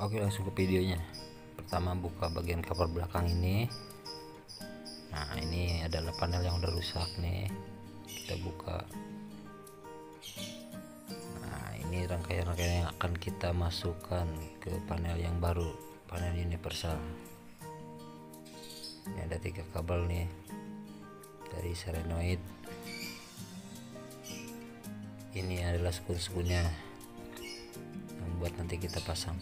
Oke, langsung ke videonya. Pertama buka bagian cover belakang ini. Nah, ini adalah panel yang udah rusak nih. Kita buka. Nah, ini rangkaian-rangkaian yang akan kita masukkan ke panel yang baru, panel universal. Ini ada 3 kabel nih dari solenoid. Ini adalah skun-skunnya yang buat nanti kita pasang.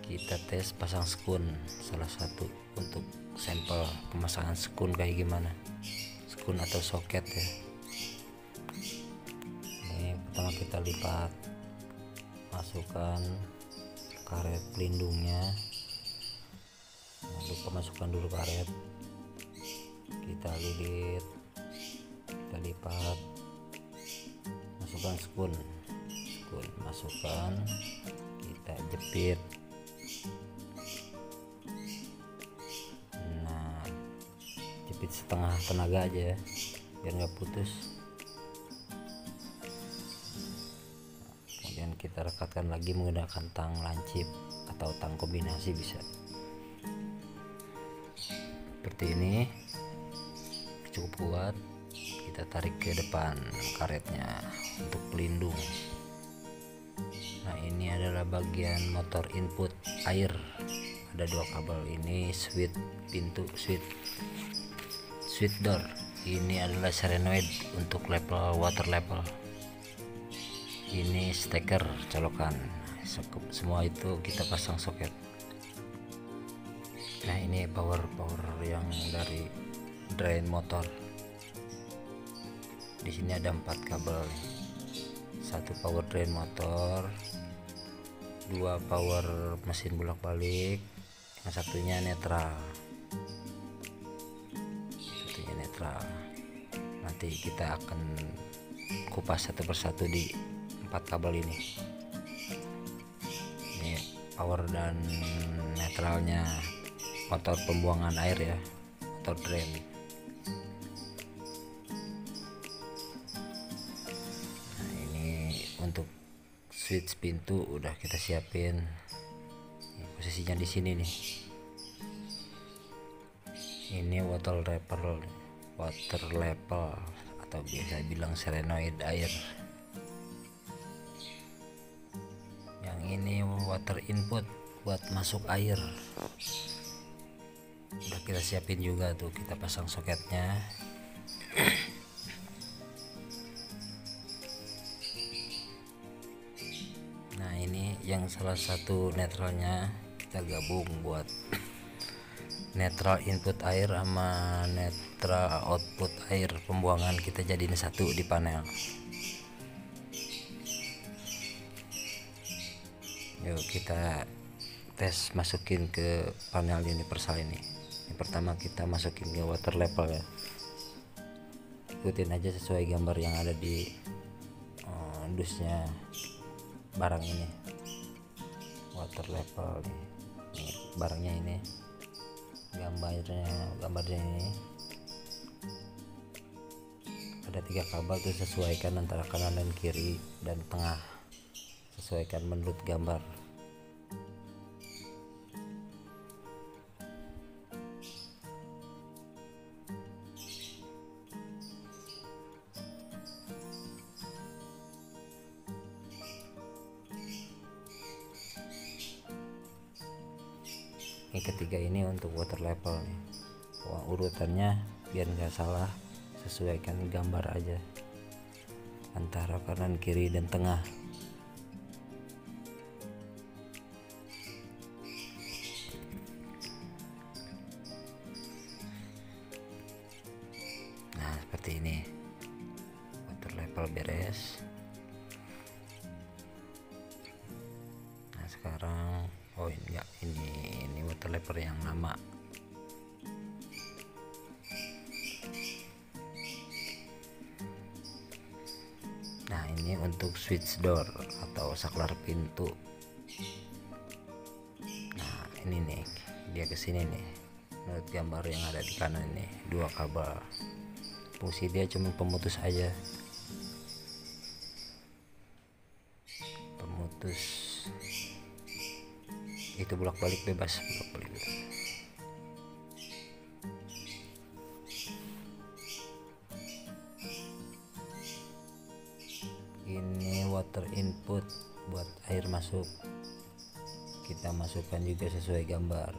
Kita tes pasang skun salah satu untuk sampel pemasangan skun kayak gimana, skun atau soket ya. Ini pertama kita lipat, masukkan karet pelindungnya. Jangan lupa masukkan dulu karet, kita lilit, kita lipat, masukkan skun, masukkan, kita jepit. Nah, jepit setengah tenaga aja ya, biar nggak putus. Kemudian kita rekatkan lagi menggunakan tang lancip atau tang kombinasi bisa. Seperti ini, cukup kuat. Kita tarik ke depan karetnya untuk pelindung. Nah, ini adalah bagian motor input air. Ada 2 kabel, ini switch pintu, switch door. Ini adalah solenoid untuk level water level. Ini steker colokan. Semua itu kita pasang soket. Nah, ini power yang dari drain motor. Di sini ada 4 kabel. 1 power drain motor, 2 power mesin bolak-balik, yang satunya netral. Nanti kita akan kupas satu persatu di 4 kabel ini. Ini power dan netralnya motor pembuangan air ya, motor drain. Nah, ini untuk switch pintu udah kita siapin. Ini posisinya di sini nih. Ini water level atau biasa bilang solenoid air. Yang ini water input buat masuk air. Udah kita siapin juga tuh, kita pasang soketnya. Nah, ini yang salah satu netralnya kita gabung buat netral input air sama netral output air pembuangan, kita jadiin satu di panel. Yuk kita tes masukin ke panel universal ini. Yang pertama kita masukin ke water level ya. Ikutin aja sesuai gambar yang ada di dusnya barang ini. Water level nih. Nih, barangnya ini. Gambarnya ini ada 3 kabel tuh, sesuaikan antara kanan dan kiri dan tengah, sesuaikan menurut gambar. Yang ketiga ini untuk water level nih. Urutannya biar nggak salah, sesuaikan gambar aja antara kanan kiri dan tengah. Nah, seperti ini, water level beres. Nah, sekarang enggak, ini water level yang lama. Nah, ini untuk switch door atau saklar pintu. Nah, ini nih, dia kesini nih. Menurut gambar yang ada di kanan ini, 2 kabel. Fungsi dia cuma pemutus aja, pemutus itu bolak-balik bebas, bolak-balik bebas. Ini water input buat air masuk, kita masukkan juga sesuai gambar.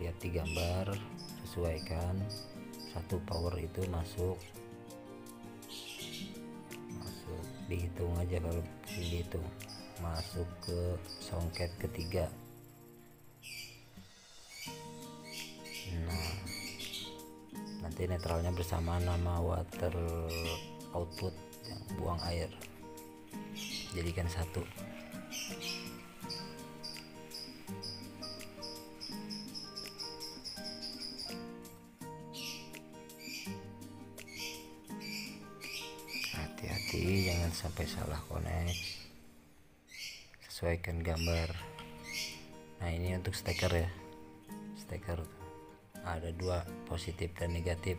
Lihat di gambar, sesuaikan. Satu power itu masuk dihitung aja, kalau dihitung masuk ke songket ketiga. Nah, nanti netralnya bersamaan nama water output yang buang air, jadikan satu. Hati-hati jangan sampai salah connect, sesuaikan gambar. Nah, ini untuk steker ya, steker ada dua, positif dan negatif.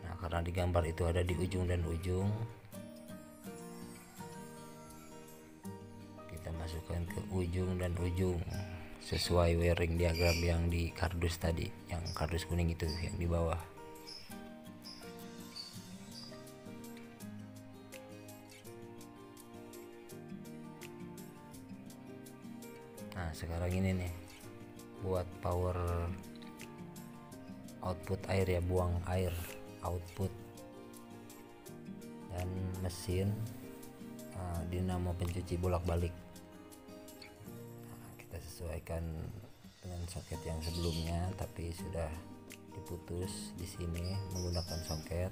Nah, karena di gambar itu ada di ujung dan ujung, kita masukkan ke ujung dan ujung sesuai wiring diagram yang di kardus tadi, yang kardus kuning itu yang di bawah. Nah, sekarang ini nih buat power output air ya, buang air output, dan mesin dinamo pencuci bolak-balik. Nah, kita sesuaikan dengan soket yang sebelumnya, tapi sudah diputus di sini menggunakan soket.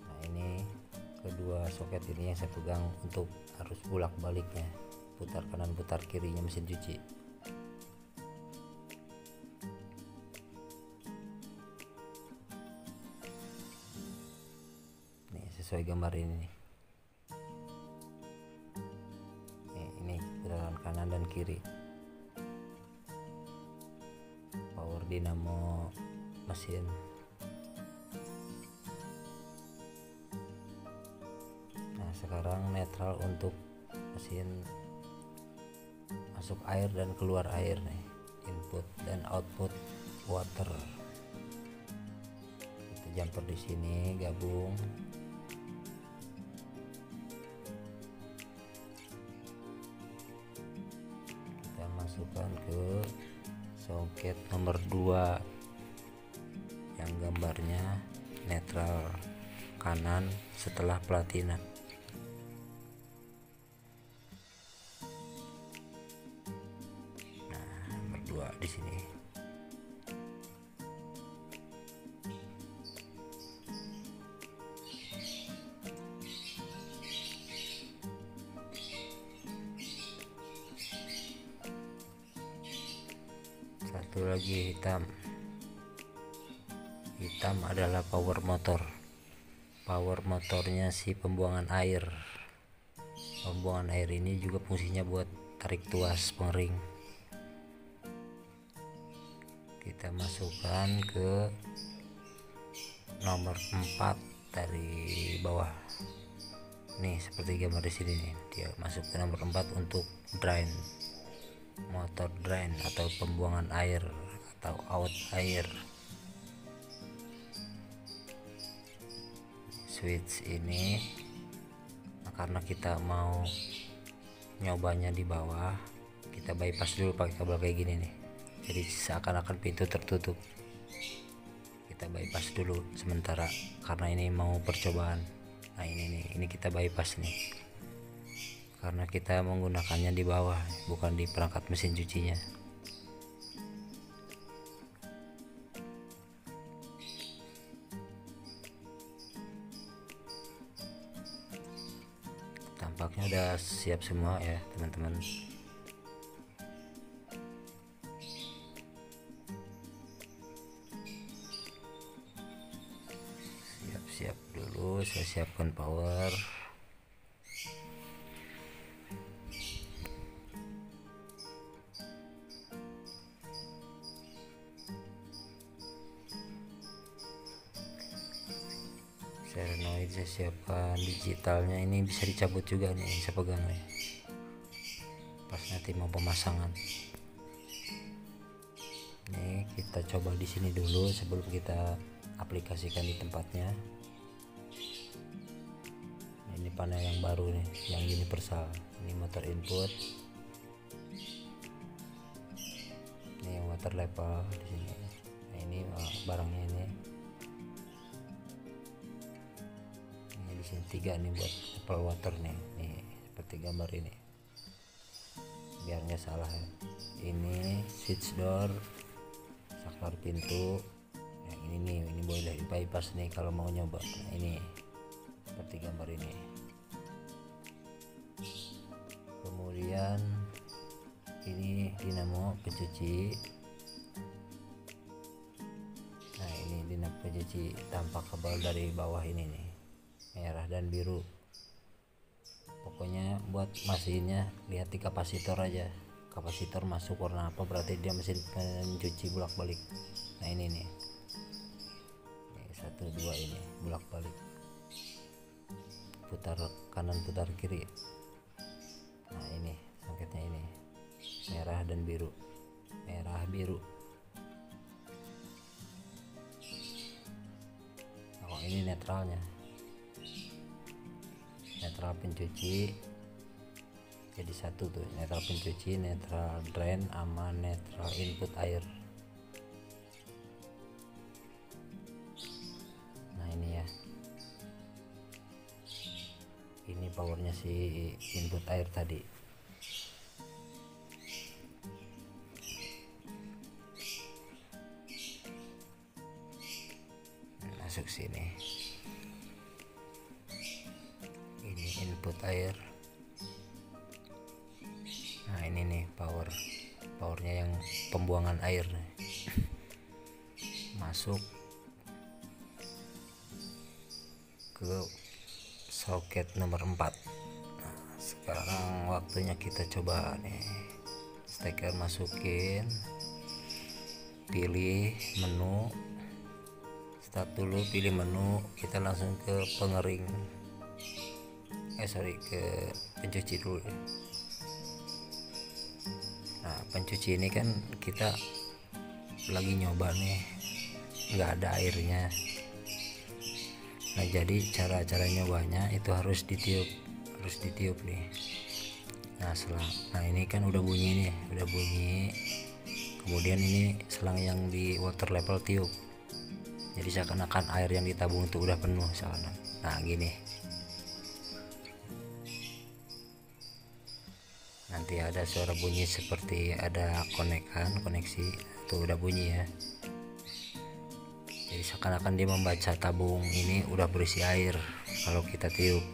Nah, ini kedua soket ini yang saya pegang untuk arus bolak-baliknya, putar kanan putar kirinya mesin cuci. Nih, sesuai gambar ini nih. Ini putaran kanan dan kiri, power dinamo mesin. Sekarang netral untuk mesin masuk air dan keluar air nih, input dan output water. Kita jumper di sini gabung. Kita masukkan ke soket nomor 2 yang gambarnya netral kanan setelah platina. Di sini satu lagi hitam adalah power motor. Power motornya si pembuangan air. Pembuangan air ini juga fungsinya buat tarik tuas pengering. Kita masukkan ke nomor 4 dari bawah. Nih, seperti gambar di sini nih, dia masuk ke nomor 4 untuk drain, motor drain atau pembuangan air atau out air. Switch ini karena kita mau nyobanya di bawah, kita bypass dulu pakai kabel kayak gini nih, jadi seakan-akan pintu tertutup. Kita bypass dulu sementara karena ini mau percobaan. Nah, ini kita bypass nih karena kita menggunakannya di bawah, bukan di perangkat mesin cucinya. Tampaknya udah siap semua ya teman-teman. Siap dulu, saya siapkan power. solenoid saya siapkan. Digitalnya ini bisa dicabut juga nih, bisa pegang nih pas nanti mau pemasangan. Ini kita coba di sini dulu sebelum kita aplikasikan di tempatnya. Ini panel yang baru nih, yang universal. Ini motor input, ini water level di sini. Nah, ini barangnya ini di sini 3 nih buat level water nih seperti gambar ini, biar nggak salah ya. Ini switch door, saklar pintu. Nah, ini boleh bypass nih kalau mau nyoba. Nah, ini seperti gambar ini. Kemudian ini dinamo pencuci. Nah, ini dinamo pencuci tampak kabel dari bawah ini nih, merah dan biru. Pokoknya buat mesinnya lihat di kapasitor aja, kapasitor masuk warna apa berarti dia mesin pencuci bolak balik. Nah, ini nih 1 2 ini bolak balik, putar kanan putar kiri. Nah, ini sangketnya ini merah dan biru, merah biru. Oh, ini netralnya, netral pencuci jadi satu tuh, netral pencuci, netral drain, sama netral input air. Nah, ini ya, ini powernya si input air tadi. Masuk sini, ini input air. Nah, ini nih powernya yang pembuangan air masuk ke soket nomor 4. Nah, sekarang waktunya kita coba nih, steker masukin, pilih menu, start dulu, pilih menu, kita langsung ke pengering, ke pencuci dulu. Nah, pencuci ini kan kita lagi nyoba nih, nggak ada airnya. Nah, jadi cara nyobanya itu harus ditiup nih. Nah, ini kan udah bunyi nih, kemudian ini selang yang di water level tiup, jadi seakan-akan air yang ditabung itu udah penuh seakan. Nah, gini nanti ada suara bunyi seperti ada koneksi itu udah bunyi ya, jadi seakan-akan dia membaca tabung ini udah berisi air kalau kita tiup.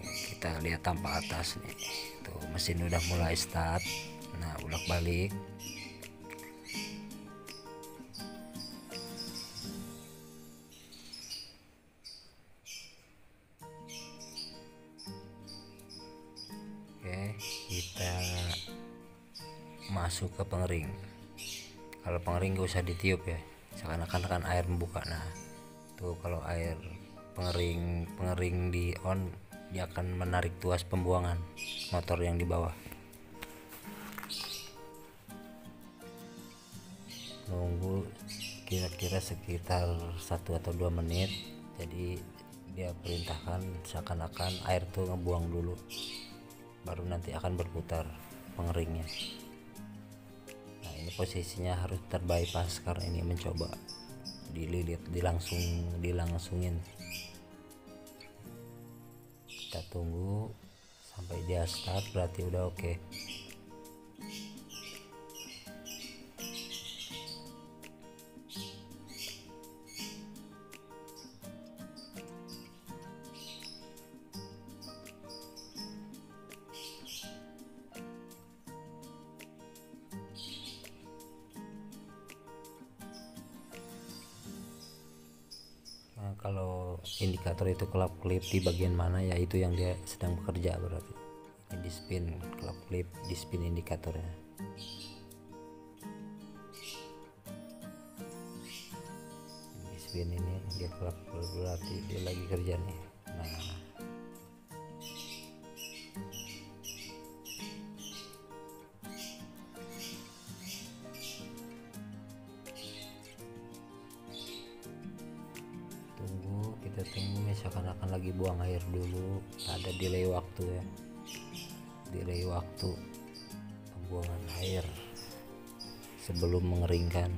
Kita lihat tampak atas nih, tuh mesin udah mulai start. Nah, bolak balik. Oke, kita masuk ke pengering. Kalau pengering gak usah ditiup ya, seakan-akan kan air membuka. Nah, tuh kalau air pengering di on, dia akan menarik tuas pembuangan motor yang di bawah. Nunggu kira-kira sekitar 1 atau 2 menit. Jadi dia perintahkan seakan-akan air tuh ngebuang dulu, baru nanti akan berputar pengeringnya. Nah, ini posisinya harus terbypass karena ini mencoba dililit, dilangsungin. Kita tunggu sampai dia start, berarti udah oke. Nah, kalau indikator itu kelap-kelip di bagian mana ya, itu yang dia sedang bekerja berarti. Ini di spin, kelap-kelip di spin indikatornya. Di spin ini dia kelap berarti dia lagi kerja nih. Nah, kita tunggu misalkan akan lagi buang air dulu, ada delay waktu ya, delay waktu pembuangan air sebelum mengeringkan.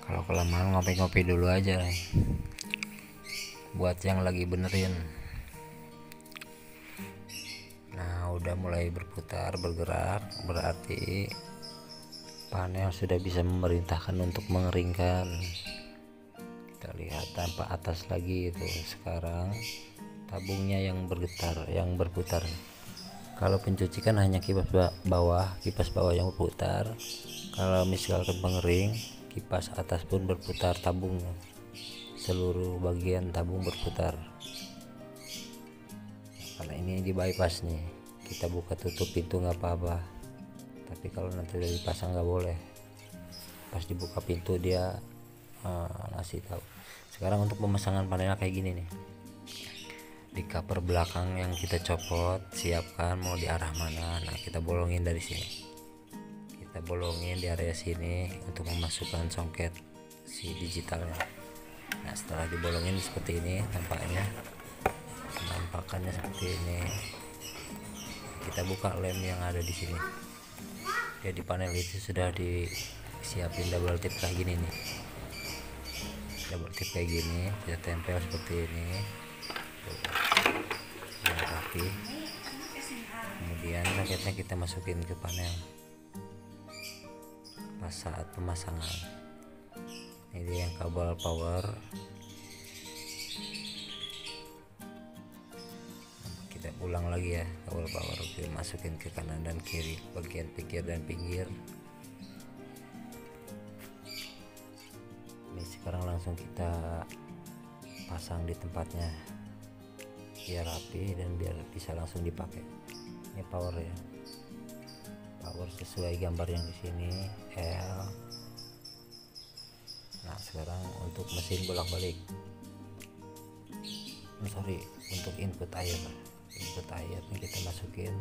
Kalau kelamaan ngopi-ngopi dulu aja buat yang lagi benerin. Nah, udah mulai berputar bergerak, berarti panel sudah bisa memerintahkan untuk mengeringkan. Kita lihat tanpa atas lagi itu, sekarang tabungnya yang bergetar, yang berputar. Kalau pencuci kan hanya kipas bawah yang berputar. Kalau misalkan pengering, kipas atas pun berputar, tabung seluruh bagian tabung berputar. Karena ini di bypass nih, kita buka tutup pintu nggak apa-apa, tapi kalau nanti udah dipasang nggak boleh. Pas dibuka pintu dia ngasih tahu. Sekarang untuk pemasangan panel kayak gini nih, di cover belakang yang kita copot, siapkan mau di arah mana. Nah, kita bolongin dari sini, kita bolongin di area sini untuk memasukkan songket si digitalnya. Nah, setelah dibolongin seperti ini tampaknya, penampakannya seperti ini. Kita buka lem yang ada di sini. Jadi panel itu sudah disiapin double tip kayak gini nih, double tip kayak gini, kita tempel seperti ini biar rapi. Kemudian songketnya kita masukin ke panel pas saat pemasangan. Ini yang kabel power, kita ulang lagi ya, kabel power kita masukin ke kanan dan kiri, bagian pinggir dan pinggir. Ini sekarang langsung kita pasang di tempatnya biar rapi dan biar bisa langsung dipakai. Ini power ya, power sesuai gambar yang di sini L. Nah, sekarang untuk mesin bolak-balik, untuk input air ini kita masukin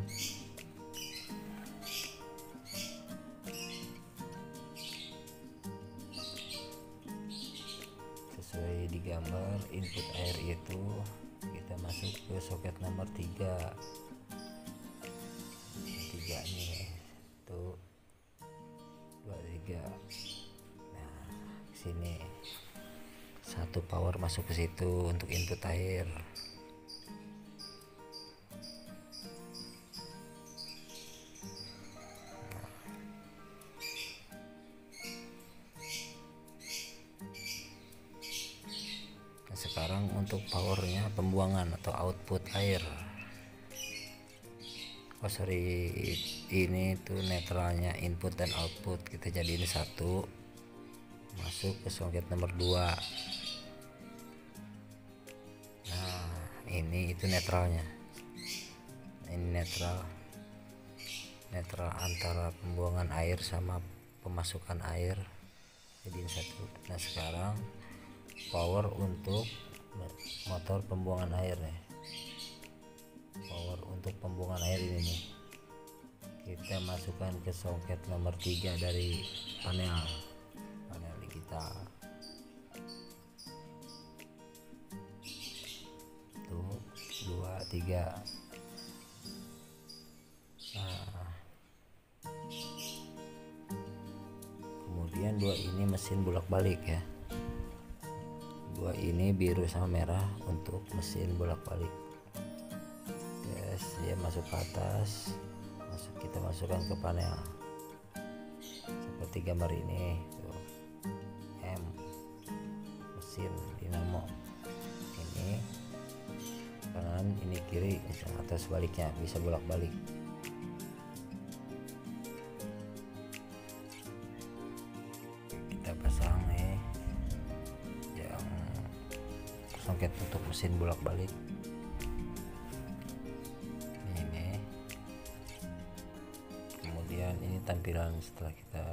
sesuai di gambar. Input air itu kita masuk ke soket nomor 3 nih, tuh 23. Nah, sini satu power masuk ke situ untuk input air. Nah, sekarang untuk powernya pembuangan atau output air. Ini tuh netralnya input dan output kita jadiin satu, masuk ke soket nomor 2. Nah, ini itu netralnya. Ini netral antara pembuangan air sama pemasukan air, jadiin satu. Nah, sekarang power untuk motor pembuangan air nih, power untuk pembuangan air ini nih, kita masukkan ke soket nomor 3 dari panel digital. Tuh 2, 3. Nah, kemudian 2 ini mesin bolak-balik ya, 2 ini biru sama merah untuk mesin bolak-balik. Yes, dia masuk ke atas, kita masukkan ke panel seperti gambar ini tuh. mesin dinamo. Ini kanan, ini kiri, atau sebaliknya, bisa bolak-balik. Kita pasang yang soket untuk mesin bolak-balik. Ini kemudian ini tampilan setelah kita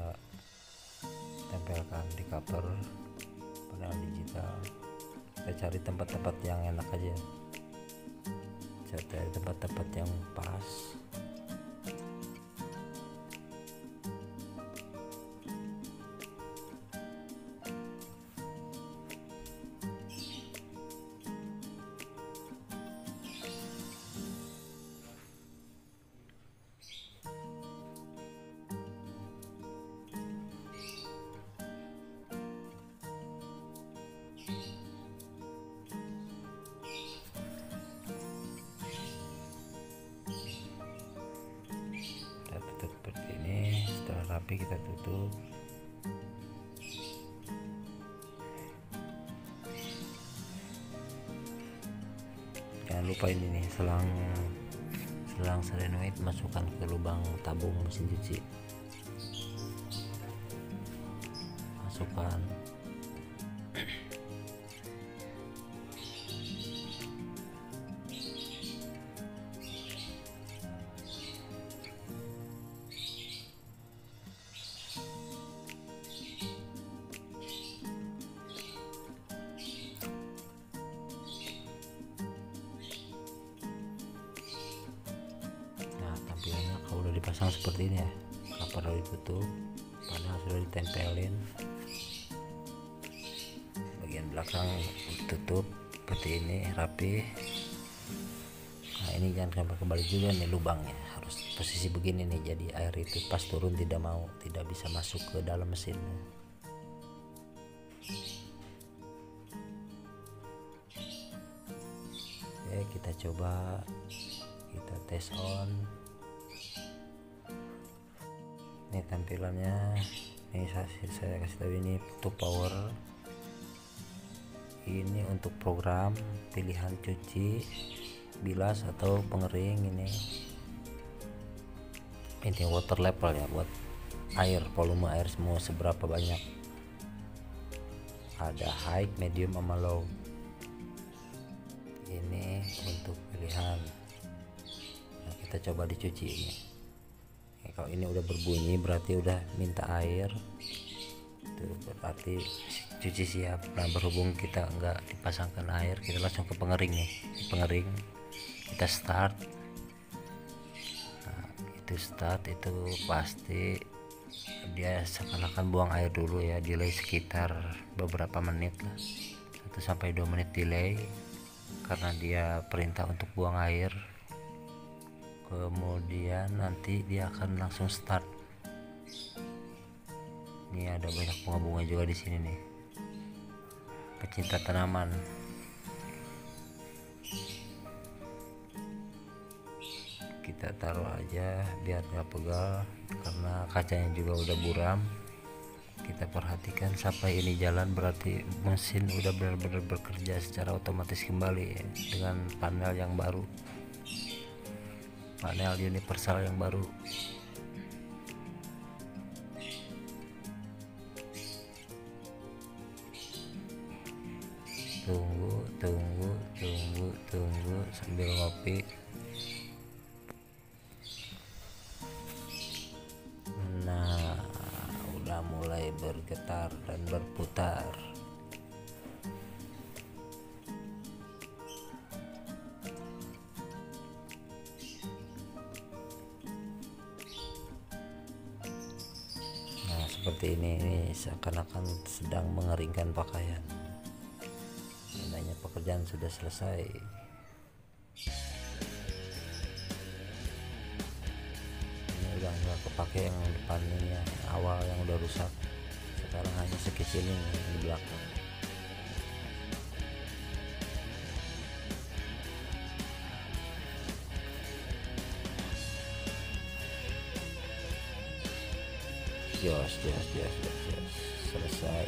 tempelkan di cover panel digital. Kita cari tempat-tempat yang enak aja, cari tempat-tempat yang pas. Seperti ini. Setelah rapi kita tutup. Jangan lupa ini nih, selang solenoid masukkan ke lubang tabung mesin cuci. Masukkan. Tampilannya kalau udah dipasang seperti ini ya, cover udah ditutup, panel sudah ditempelin, bagian belakang ditutup seperti ini, rapi. Nah ini jangan sampai kebalik juga nih lubangnya, harus posisi begini nih, jadi air itu pas turun tidak bisa masuk ke dalam mesin. Oke, kita coba, kita tes on. Ini tampilannya, ini saya kasih tahu, ini untuk power, ini untuk program pilihan cuci, bilas atau pengering. Ini water level ya, buat air, volume air semua seberapa banyak, ada high, medium sama low. Ini untuk pilihan. Nah, kita coba dicuci ini. Kalau ini udah berbunyi berarti udah minta air, itu berarti cuci siap. Nah berhubung kita nggak dipasangkan air, kita langsung ke pengering nih. Pengering kita start. Nah itu start, itu pasti dia seakan-akan buang air dulu ya, delay sekitar beberapa menit lah, 1-2 menit delay, karena dia perintah untuk buang air. Kemudian nanti dia akan langsung start. Ini ada banyak bunga-bunga juga di sini nih, pecinta tanaman. Kita taruh aja biar nggak pegal, karena kacanya juga udah buram. Kita perhatikan sampai ini jalan, berarti mesin udah benar-benar bekerja secara otomatis kembali ya, dengan panel yang baru, panel universal yang baru. Tunggu sambil ngopi. Nah udah mulai bergetar dan berputar. Seperti ini seakan-akan sedang mengeringkan pakaian. Tandanya pekerjaan sudah selesai. Ini udah nggak kepake yang depan ini, yang awal yang udah rusak. Sekarang hanya sekecil ini di belakang. Jos, selesai.